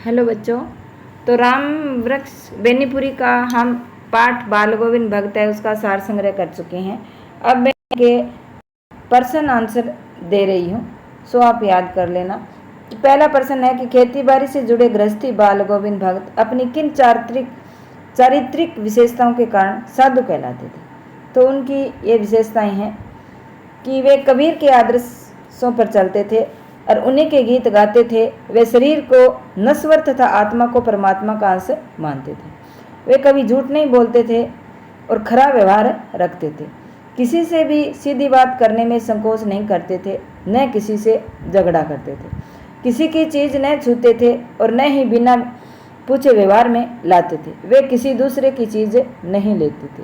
Hello बच्चों। तो राम वृक्ष बेनीपुरी का हम पाठ बाल गोविंद भक्त है उसका सार संग्रह कर चुके हैं। अब मैं के प्रश्न आंसर दे रही हूँ, सो आप याद कर लेना। पहला प्रश्न है कि खेती बाड़ी से जुड़े गृहस्थी बाल गोविंद भक्त अपनी किन चारित्रिक विशेषताओं के कारण साधु कहलाते थे। तो उनकी ये विशेषताएं हैं कि वे कबीर के आदर्शों पर चलते थे और उन्हीं के गीत गाते थे। वे शरीर को नश्वर तथा आत्मा को परमात्मा का अंश मानते थे। वे कभी झूठ नहीं बोलते थे और खरा व्यवहार रखते थे। किसी से भी सीधी बात करने में संकोच नहीं करते थे, न किसी से झगड़ा करते थे। किसी की चीज़ न छूते थे और न ही बिना पूछे व्यवहार में लाते थे। वे किसी दूसरे की चीज़ नहीं लेते थे।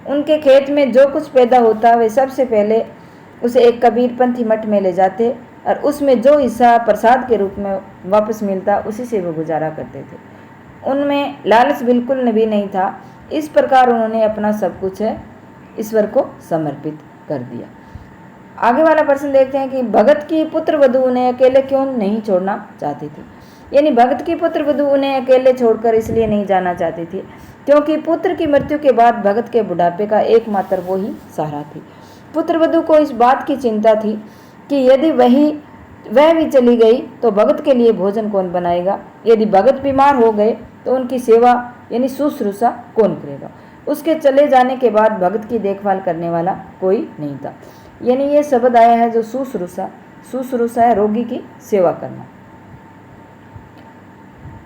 उनके खेत में जो कुछ पैदा होता वे सबसे पहले उसे एक कबीरपंथी मठ में ले जाते और उसमें जो हिस्सा प्रसाद के रूप में वापस मिलता उसी से वो गुजारा करते थे। उनमें लालच बिल्कुल भी नहीं था। इस प्रकार उन्होंने अपना सब कुछ ईश्वर को समर्पित कर दिया। आगे वाला प्रश्न देखते हैं कि भगत की पुत्र वधू उन्हें अकेले क्यों नहीं छोड़ना चाहती थी। यानी भगत की पुत्र वधू उन्हें अकेले छोड़कर इसलिए नहीं जाना चाहती थी क्योंकि पुत्र की मृत्यु के बाद भगत के बुढ़ापे का एकमात्र वो ही सहारा थी। पुत्र वधू को इस बात की चिंता थी कि यदि वह भी चली गई तो भगत के लिए भोजन कौन बनाएगा। यदि भगत बीमार हो गए तो उनकी सेवा यानी शुश्रूषा कौन करेगा। उसके चले जाने के बाद भगत की देखभाल करने वाला कोई नहीं था। यानी ये शब्द आया है जो शुश्रूषा है, रोगी की सेवा करना।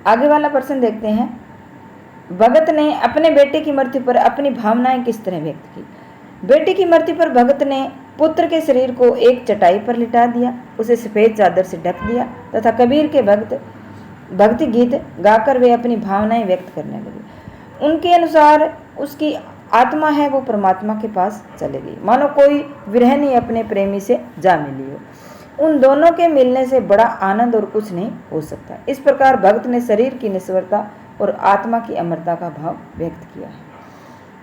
आगे वाला प्रश्न देखते हैं, भगत ने अपने बेटे की मृत्यु पर अपनी भावनाएं किस तरह व्यक्त की। बेटी की मृत्यु पर भगत ने पुत्र के शरीर को एक चटाई पर लिटा दिया, उसे सफ़ेद चादर से ढक दिया तथा कबीर के भक्ति गीत गाकर वे अपनी भावनाएं व्यक्त करने लगे। उनके अनुसार उसकी आत्मा है वो परमात्मा के पास चले गई, मानो कोई विरहनी अपने प्रेमी से जा मिली हो। उन दोनों के मिलने से बड़ा आनंद और कुछ नहीं हो सकता। इस प्रकार भक्त ने शरीर की नश्वरता और आत्मा की अमरता का भाव व्यक्त किया है।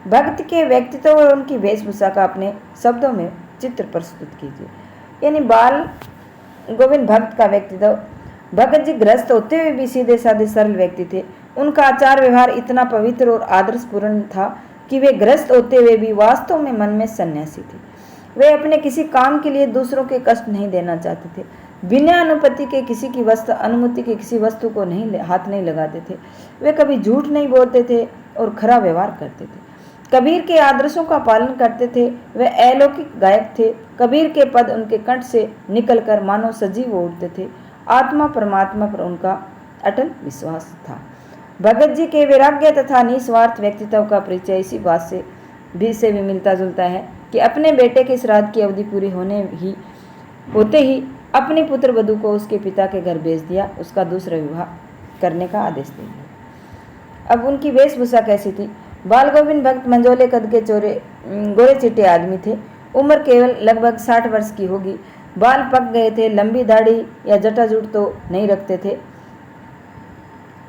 भक्त के व्यक्तित्व और उनकी वेशभूषा का अपने शब्दों में चित्र प्रस्तुत कीजिए। यानी बाल गोविंद भक्त का व्यक्तित्व, भगत जी गृहस्थ होते हुए भी सीधे साधे सरल व्यक्ति थे। उनका आचार व्यवहार इतना पवित्र और आदर्शपूर्ण था कि वे गृहस्थ होते हुए भी वास्तव में मन में सन्यासी थे। वे अपने किसी काम के लिए दूसरों के कष्ट नहीं देना चाहते थे। बिना अनुमति के अनुमति के किसी वस्तु को हाथ नहीं लगाते थे। वे कभी झूठ नहीं बोलते थे और खरा व्यवहार करते थे। कबीर के आदर्शों का पालन करते थे। वे अलौकिक गायक थे। कबीर के पद उनके कंठ से निकलकर मानो सजीव उठते थे। आत्मा परमात्मा पर उनका अटल विश्वास था। भगत जी के वैराग्य तथा निस्वार्थ व्यक्तित्व का परिचय इसी बात से भी मिलता जुलता है कि अपने बेटे के श्राद्ध की अवधि पूरी होते ही अपनी पुत्र वधू को उसके पिता के घर भेज दिया, उसका दूसरा विवाह करने का आदेश दे दिया। अब उनकी वेशभूषा कैसी थी। बाल गोविंद भक्त मंझोले कद के गोरे चिट्टे आदमी थे। उम्र केवल लगभग 60 वर्ष की होगी। बाल पक गए थे। लंबी दाढ़ी या जटाजूट तो नहीं रखते थे,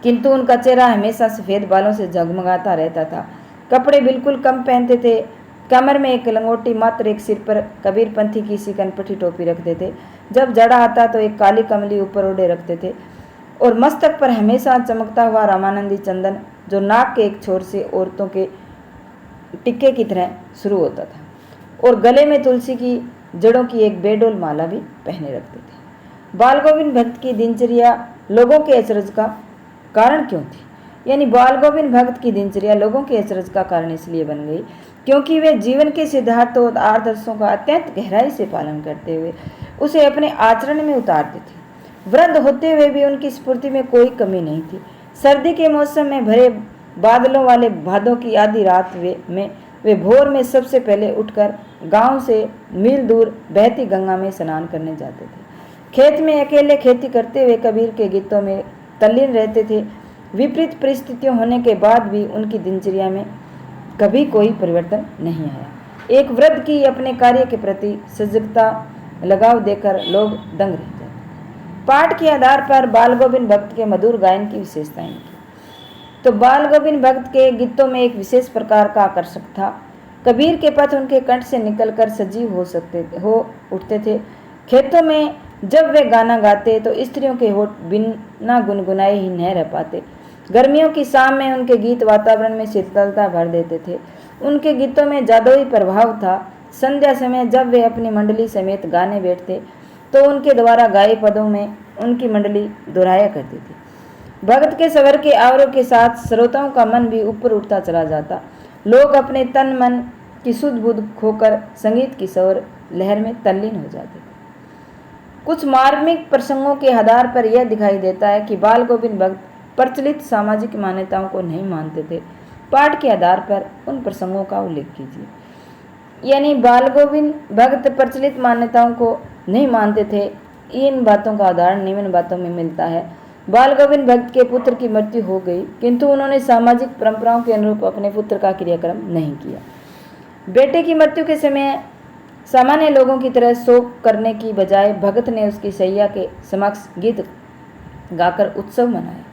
किंतु उनका चेहरा हमेशा सफ़ेद बालों से जगमगाता रहता था। कपड़े बिल्कुल कम पहनते थे। कमर में एक लंगोटी, मात्र एक सिर पर कबीरपंथी की सी कनपटी टोपी रखते थे। जब जड़ा आता तो एक काली कमली ऊपर ओढ़े रखते थे और मस्तक पर हमेशा चमकता हुआ रामानंदी चंदन जो नाक के एक छोर से औरतों के टिक्के की तरह शुरू होता था और गले में तुलसी की जड़ों की एक बेडोल माला भी पहने रखते थे। बाल गोविंद भक्त की दिनचर्या लोगों के अचरज का कारण क्यों थी। यानी बाल गोविंद भक्त की दिनचर्या लोगों के अचरज का कारण इसलिए बन गई क्योंकि वे जीवन के सिद्धांतों और आदर्शों का अत्यंत गहराई से पालन करते हुए उसे अपने आचरण में उतारते थे। वृद्ध होते हुए भी उनकी स्फूर्ति में कोई कमी नहीं थी। सर्दी के मौसम में भरे बादलों वाले भादों की आधी रात वे भोर में सबसे पहले उठकर गांव से मील दूर बहती गंगा में स्नान करने जाते थे। खेत में अकेले खेती करते हुए कबीर के गीतों में तल्लीन रहते थे। विपरीत परिस्थितियों होने के बाद भी उनकी दिनचर्या में कभी कोई परिवर्तन नहीं आया। एक वृद्ध की अपने कार्य के प्रति सजगता लगाव देकर लोग दंग रह जाते। पाठ के आधार पर बाल गोविंद भक्त के मधुर गायन की विशेषताएं की। तो बाल गोविंद भक्त के गीतों में एक विशेष प्रकार का आकर्षक था। कबीर के पद उनके कंठ से निकलकर सजीव हो उठते थे। खेतों में जब वे गाना गाते तो स्त्रियों के होठ बिना गुनगुनाए ही न रह पाते। गर्मियों की शाम में उनके गीत वातावरण में शीतलता भर देते थे। उनके गीतों में जादुई प्रभाव था। संध्या समय जब वे अपनी मंडली समेत गाने बैठते तो उनके द्वारा गाए पदों में उनकी मंडली दोहराया करती थी। भगत के स्वर के आवरों के साथ श्रोताओं का मन भी ऊपर उठता चला जाता। लोग अपने तन मन की सुध बुध खोकर संगीत की स्वर लहर में तल्लीन हो जाते थे। कुछ मार्मिक प्रसंगों के आधार पर यह दिखाई देता है कि बाल गोविंद भक्त प्रचलित सामाजिक मान्यताओं को नहीं मानते थे। पाठ के आधार पर उन प्रसंगों का उल्लेख कीजिए। यानी बाल गोविंद भक्त प्रचलित मान्यताओं को नहीं मानते थे। इन बातों का उदाहरण निम्न बातों में मिलता है। बाल गोविंद भक्त के पुत्र की मृत्यु हो गई, किंतु उन्होंने सामाजिक परंपराओं के अनुरूप अपने पुत्र का क्रियाक्रम नहीं किया। बेटे की मृत्यु के समय सामान्य लोगों की तरह शोक करने की बजाय भगत ने उसकी सैया के समक्ष गीत गाकर उत्सव मनाया।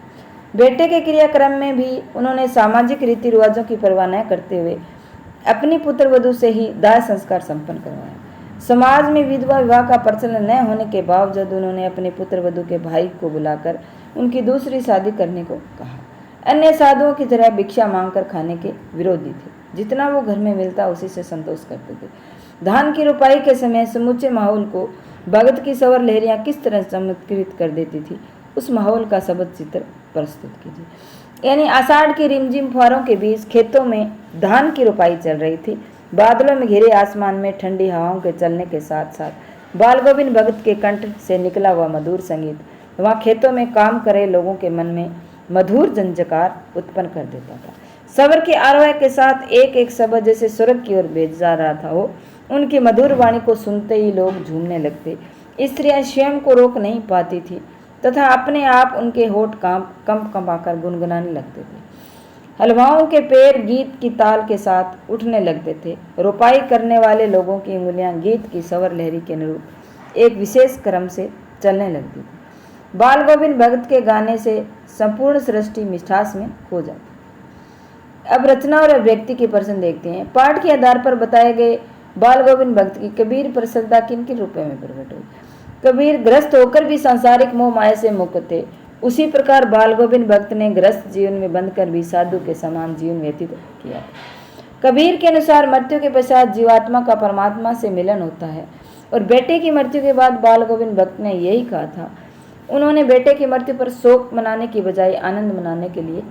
बेटे के क्रियाक्रम में भी उन्होंने सामाजिक रीति रिवाजों की परवाह न करते हुए अपनी पुत्र वधू से ही दाह संस्कार संपन्न करवाया। समाज में विधवा विवाह का प्रचलन न होने के बावजूद उन्होंने अपने पुत्र वधू के भाई को बुलाकर उनकी दूसरी शादी करने को कहा। अन्य साधुओं की तरह भिक्षा मांगकर खाने के विरोधी थे। जितना वो घर में मिलता उसी से संतोष करते थे। धान की रोपाई के समय समूचे माहौल को भगत की सवर लहरियां किस तरह चमत्कृत कर देती थी, उस माहौल का शब्द चित्र प्रस्तुत कीजिए। यानी आषाढ़ की रिमझिम फुहारों के बीच खेतों में धान की रोपाई चल रही थी। बादलों में घिरे आसमान में ठंडी हवाओं के चलने के साथ साथ बाल गोविंद भगत के कंठ से निकला हुआ मधुर संगीत वहाँ खेतों में काम करे लोगों के मन में मधुर जंजकार उत्पन्न कर देता था। सबर के आरोह के साथ एक एक शब्द जैसे स्वर्ग की ओर भेज जा रहा था। वो उनकी मधुर वाणी को सुनते ही लोग झूमने लगते। स्त्रियां स्वयं को रोक नहीं पाती थी तथा अपने आप उनके होठ कंपाकर गुनगुनाने लगते थे। हलवाओं के पैर गीत की ताल के साथ उठने लगते थे। रोपाई करने वाले लोगों की उंगलियां गीत की सवर लहरी के अनुरूप एक विशेष क्रम से चलने लगती थी। बाल गोविंद भगत के गाने से संपूर्ण सृष्टि मिठास में खो जाती। अब रचना और अभिव्यक्ति के प्रश्न देखते हैं। पाठ के आधार पर बताए गए बाल गोविंद भक्त की कबीर पर श्रद्धा किन किन रूपों में प्रकट हुई। कबीर ग्रस्त होकर भी सांसारिक मोह माया से मुक्त थे। उसी प्रकार बाल गोविंद भक्त ने ग्रस्त जीवन में बंध कर भी साधु के समान जीवन व्यतीत किया। कबीर के अनुसार मृत्यु के पश्चात जीवात्मा का परमात्मा से मिलन होता है और बेटे की मृत्यु के बाद बाल गोविंद भक्त ने यही कहा था। उन्होंने बेटे की मृत्यु पर शोक मनाने की बजाय आनंद मनाने के लिए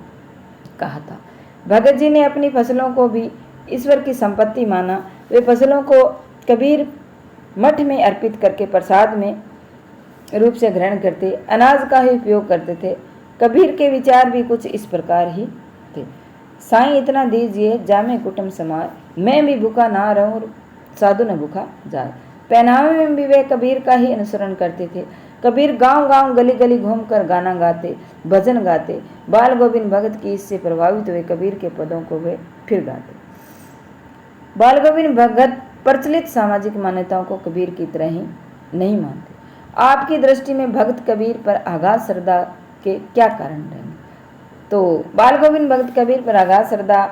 कहा था। भगत जी ने अपनी फसलों को भी ईश्वर की संपत्ति माना। वे फसलों को कबीर मठ में अर्पित करके प्रसाद में रूप से ग्रहण करते, अनाज का ही उपयोग करते थे। कबीर के विचार भी कुछ इस प्रकार ही थे। साईं इतना दीजिए जामे कुटुंब समार, मैं भी भूखा ना रहूं साधु न भूखा जाए। पहनावे में भी वे कबीर का ही अनुसरण करते थे। कबीर गांव गांव गली गली घूमकर गाना गाते, भजन गाते। बाल गोविंद भगत की इससे प्रभावित हुए कबीर के पदों को वे फिर गाते। बाल गोविंद भगत प्रचलित सामाजिक मान्यताओं को कबीर की तरह ही नहीं मानते। आपकी दृष्टि में भक्त कबीर पर आगाध श्रद्धा के क्या कारण रहे? तो बाल गोविंद भक्त कबीर पर आगाध श्रद्धा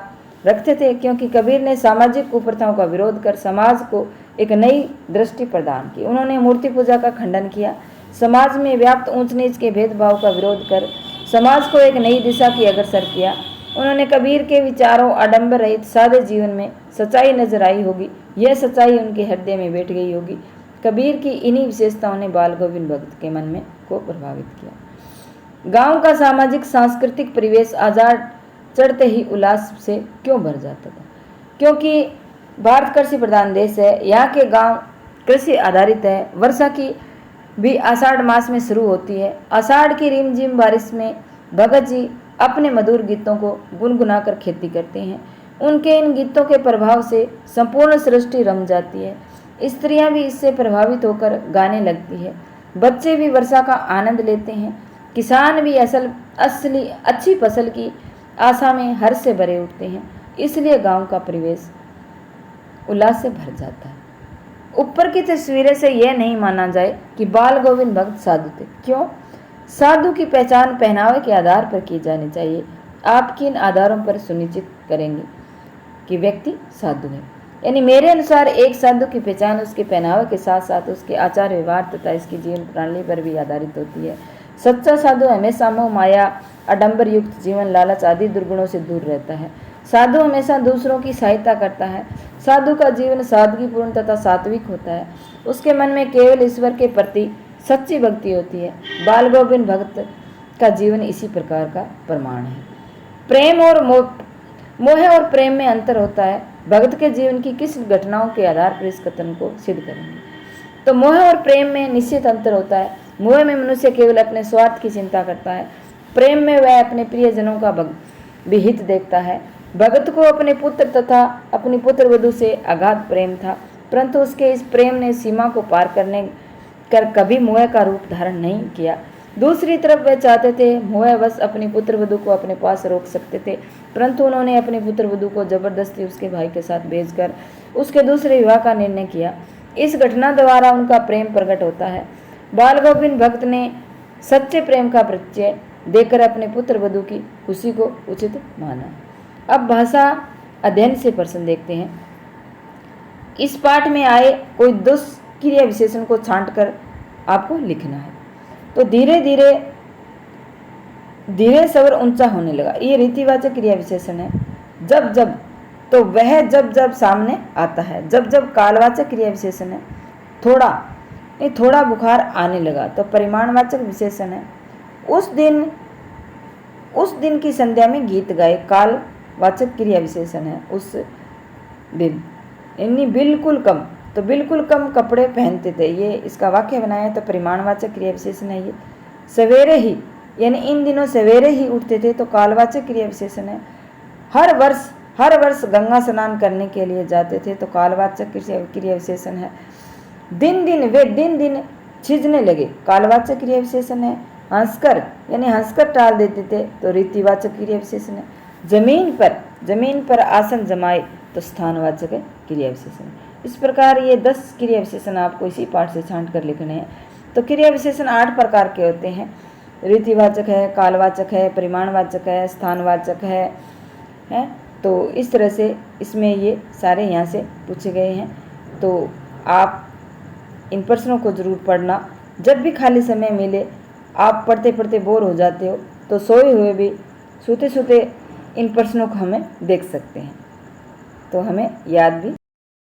रखते थे क्योंकि कबीर ने सामाजिक कुप्रथाओं का विरोध कर समाज को एक नई दृष्टि प्रदान की। उन्होंने मूर्ति पूजा का खंडन किया, समाज में व्याप्त ऊंच नीच के भेदभाव का विरोध कर समाज को एक नई दिशा की अग्रसर किया। उन्होंने कबीर के विचारों आडंबर रहित सादे जीवन में सच्चाई नजर आई होगी। यह सच्चाई उनके हृदय में बैठ गई होगी। कबीर की इन्हीं विशेषताओं ने बाल गोविंद भक्त के मन में को प्रभावित किया। गांव का सामाजिक सांस्कृतिक परिवेश आजाद चढ़ते ही उल्लास से क्यों भर जाता था? क्योंकि भारत कृषि प्रधान देश है। यहाँ के गांव कृषि आधारित है। वर्षा की भी आषाढ़ मास में शुरू होती है। आषाढ़ की रिमझिम बारिश में भगत जी अपने मधुर गीतों को गुनगुनाकर खेती करते हैं। उनके इन गीतों के प्रभाव से संपूर्ण सृष्टि रम जाती है। स्त्रियां भी इससे प्रभावित होकर गाने लगती है। बच्चे भी वर्षा का आनंद लेते हैं। किसान भी असली अच्छी फसल की आशा में हर्ष से भरे उठते हैं। इसलिए गांव का परिवेश उल्लास से भर जाता है। ऊपर की तस्वीरें से यह नहीं माना जाए कि बाल गोविंद भक्त साधु थे। क्यों? साधु की पहचान पहनावे के आधार पर की जानी चाहिए। आप किन आधारों पर सुनिश्चित करेंगे कि व्यक्ति साधु है? यानी मेरे अनुसार एक साधु की पहचान उसके पहनावे के साथ साथ उसके आचार व्यवहार तथा इसकी जीवन प्रणाली पर भी आधारित होती है। सच्चा साधु हमेशा मोह माया आडंबर युक्त जीवन लालच आदि दुर्गुणों से दूर रहता है। साधु हमेशा दूसरों की सहायता करता है। साधु का जीवन सादगीपूर्ण तथा सात्विक होता है। उसके मन में केवल ईश्वर के प्रति सच्ची भक्ति होती है। बाल गोविंद भक्त का जीवन इसी प्रकार का प्रमाण है। प्रेम और मोह और प्रेम में अंतर होता है। भक्त के जीवन की किस घटनाओं के आधार पर इस कथन को सिद्ध करेंगे। तो मोह और प्रेम में निश्चित अंतर होता है। मोह में मनुष्य केवल अपने स्वार्थ की चिंता करता है। प्रेम में वह अपने प्रियजनों का भी हित देखता है। भगत को अपने पुत्र तथा अपनी पुत्र वधू से अगाध प्रेम था, परंतु उसके इस प्रेम ने सीमा को पार करने कर कभी मोह का रूप धारण नहीं किया। दूसरी तरफ वे चाहते थे, मोहवश अपनी पुत्र वधू को अपने पास रोक सकते थे, परंतु उन्होंने अपनी पुत्र वधू को जबरदस्ती उसके भाई के साथ भेजकर उसके दूसरे विवाह का निर्णय किया। इस घटना द्वारा उनका प्रेम प्रकट होता है। बाल गोविंद भक्त ने सच्चे प्रेम का परिचय देकर अपने पुत्र वधू की खुशी को उचित माना। अब भाषा अध्ययन से प्रश्न देखते हैं। इस पाठ में आए कोई 10 क्रिया विशेषण को छांटकर आपको लिखना है। तो धीरे धीरे स्वर ऊंचा होने लगा, ये रीतिवाचक क्रिया विशेषण है। जब जब, तो वह जब जब सामने आता है। जब जब कालवाचक क्रिया विशेषण है। थोड़ा बुखार आने लगा, तो परिमाणवाचक विशेषण है। उस दिन की संध्या में गीत गाए, कालवाचक क्रिया विशेषण है। उस दिन यानी बिल्कुल कम, तो बिल्कुल कम कपड़े पहनते थे, ये इसका वाक्य बनाया, तो परिमाणवाचक क्रिया विशेषण है ये। सवेरे ही, यानी इन दिनों सवेरे ही उठते थे, तो कालवाचक क्रिया विशेषण है। हर वर्ष गंगा स्नान करने के लिए जाते थे, तो कालवाचक क्रिया विशेषण है। वे दिन दिन छिजने लगे, कालवाचक क्रिया विशेषण है। हंसकर टाल देते थे, तो रीतिवाचक क्रिया विशेषण है। जमीन पर आसन जमाए, तो स्थानवाचक क्रिया विशेषण। इस प्रकार ये 10 क्रिया विशेषण आपको इसी पाठ से छांट कर लिखने हैं। तो क्रिया विशेषण 8 प्रकार के होते हैं। रीतिवाचक है, कालवाचक है, परिमाणवाचक है, स्थानवाचक है। तो इस तरह से इसमें ये सारे यहाँ से पूछे गए हैं। तो आप इन प्रश्नों को जरूर पढ़ना। जब भी खाली समय मिले, आप पढ़ते पढ़ते बोर हो जाते हो, तो सोए हुए भी सोते इन प्रश्नों को हमें देख सकते हैं, तो हमें याद भी